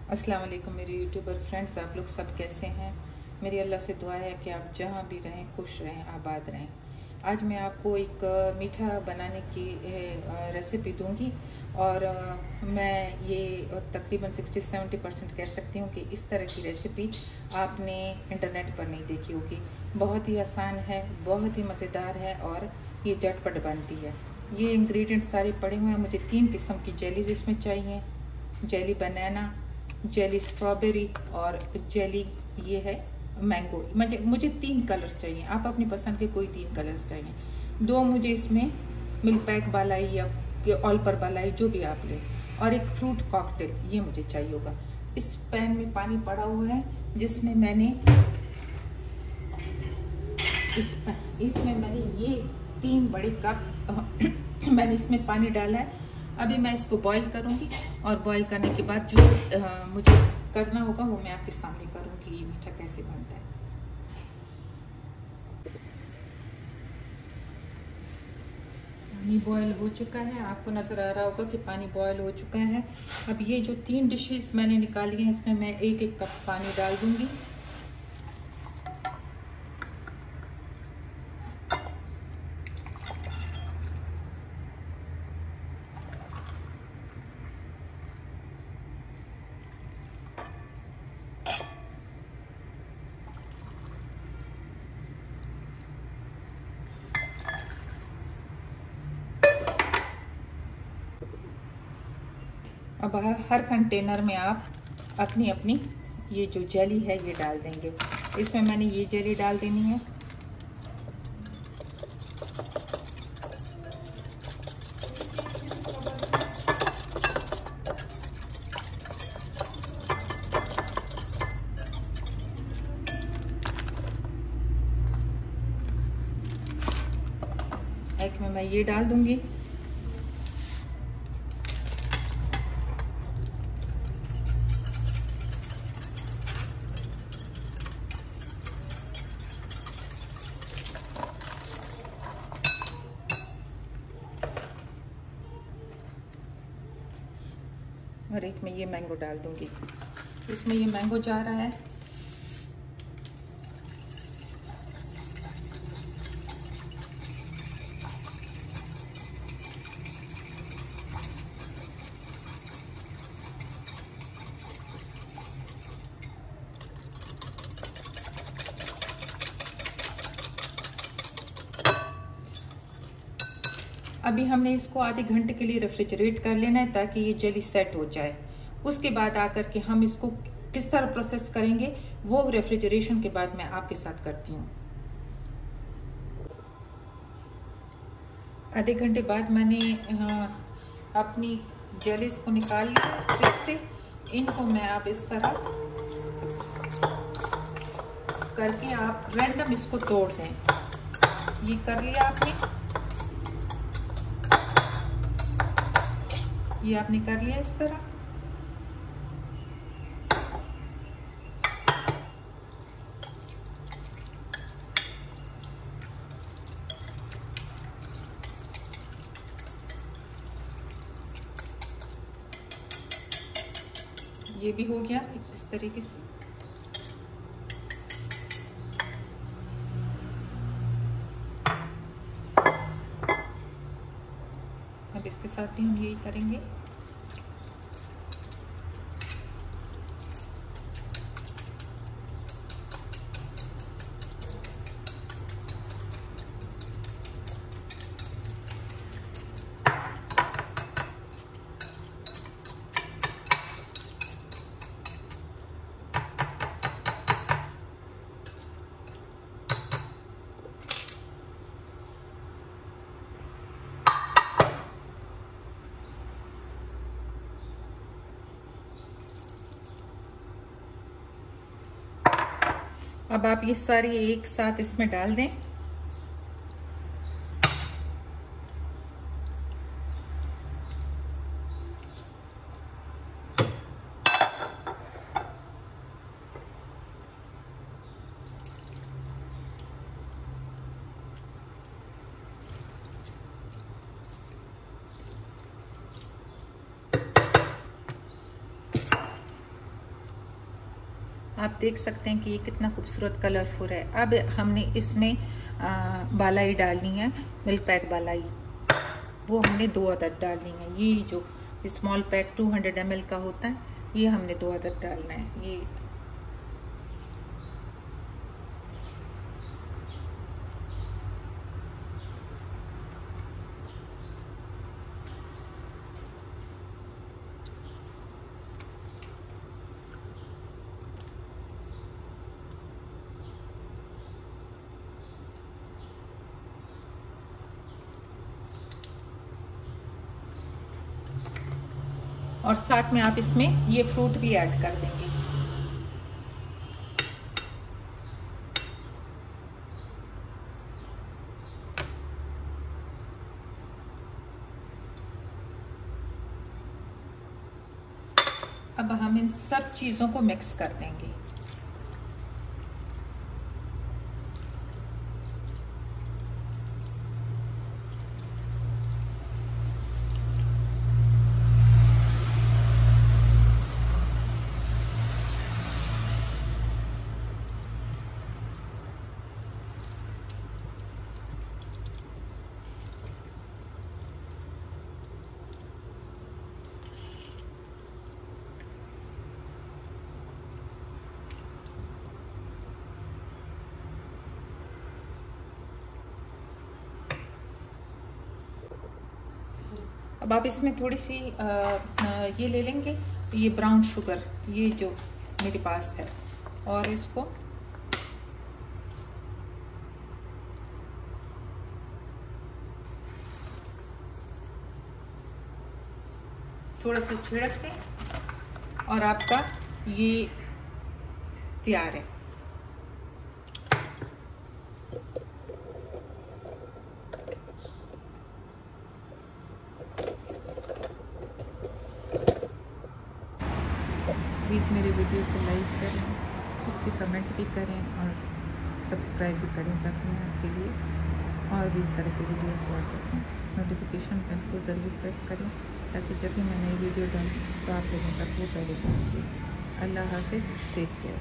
अस्सलाम वालेकुम मेरे यूट्यूबर फ्रेंड्स, आप लोग सब कैसे हैं। मेरी अल्लाह से दुआ है कि आप जहाँ भी रहें खुश रहें, आबाद रहें। आज मैं आपको एक मीठा बनाने की रेसिपी दूंगी और मैं ये तकरीबन 60-70% कह सकती हूँ कि इस तरह की रेसिपी आपने इंटरनेट पर नहीं देखी होगी। बहुत ही आसान है, बहुत ही मज़ेदार है और ये झटपट बनती है। ये इंग्रेडिएंट सारे पड़े हुए हैं। मुझे 3 किस्म की जेलीज इसमें चाहिए। जेली बनाना, जेली स्ट्रॉबेरी और जेली ये है मैंगो। मुझे 3 कलर्स चाहिए। आप अपनी पसंद के कोई 3 कलर्स चाहिए। 2 मुझे इसमें मिल्क पैक बालाई या ऑल पर बालाई जो भी आप लें, और एक फ्रूट कॉकटेल ये मुझे चाहिए होगा। इस पैन में पानी पड़ा हुआ है जिसमें मैंने इसमें मैंने ये 3 बड़े कप मैंने इसमें पानी डाला है। अभी मैं इसको बॉईल करूंगी और बॉईल करने के बाद जो मुझे करना होगा वो मैं आपके सामने करूंगी। ये मीठा कैसे बनता है। पानी बॉईल हो चुका है, आपको नज़र आ रहा होगा कि पानी बॉईल हो चुका है। अब ये जो 3 डिशेस मैंने निकाली हैं इसमें मैं 1-1 कप पानी डाल दूंगी। अब हर कंटेनर में आप अपनी अपनी ये जो जेली है ये डाल देंगे। इसमें मैंने ये जेली डाल देनी है। एक में मैं ये डाल दूंगी। और एक में ये मैंगो डाल दूंगी। इसमें ये मैंगो जा रहा है। अभी हमने इसको आधे घंटे के लिए रेफ्रिजरेट कर लेना है ताकि ये जेली सेट हो जाए। उसके बाद आकर के हम इसको किस तरह प्रोसेस करेंगे वो रेफ्रिजरेशन के बाद मैं आपके साथ करती हूँ। आधे घंटे बाद मैंने अपनी जेलीज को निकाल लिया फ्रिज से। इनको मैं आप इस तरह करके आप रैंडम इसको तोड़ दें। ये कर लिया आपने, ये आपने कर लिया इस तरह। ये भी हो गया इस तरीके से। अब इसके साथ भी हम यही करेंगे। अब आप ये सारी एक साथ इसमें डाल दें। आप देख सकते हैं कि ये कितना खूबसूरत कलरफुल है। अब हमने इसमें बालाई डालनी है, मिल्क पैक बालाई, वो हमने 2 अदद डालनी है। ये जो स्मॉल पैक 200 ml का होता है, ये हमने 2 अदद डालना है। ये और साथ में आप इसमें ये फ्रूट भी ऐड कर देंगे। अब हम इन सब चीजों को मिक्स कर देंगे। अब आप इसमें थोड़ी सी ये ले लेंगे, ये ब्राउन शुगर, ये जो मेरे पास है, और इसको थोड़ा सा छिड़क दें और आपका ये तैयार है। प्लीज़ मेरे वीडियो को लाइक करें, इस पर कमेंट भी करें और सब्सक्राइब भी करें, ताकि मैं आपके लिए और भी इस तरह की वीडियोस ला सकूं। नोटिफिकेशन बेल को ज़रूर प्रेस करें, ताकि जब भी मैं नई वीडियो डालूं तो आप लोगों तक वो पहले पहुँचे। अल्लाह हाफ़िज़, टेक केयर।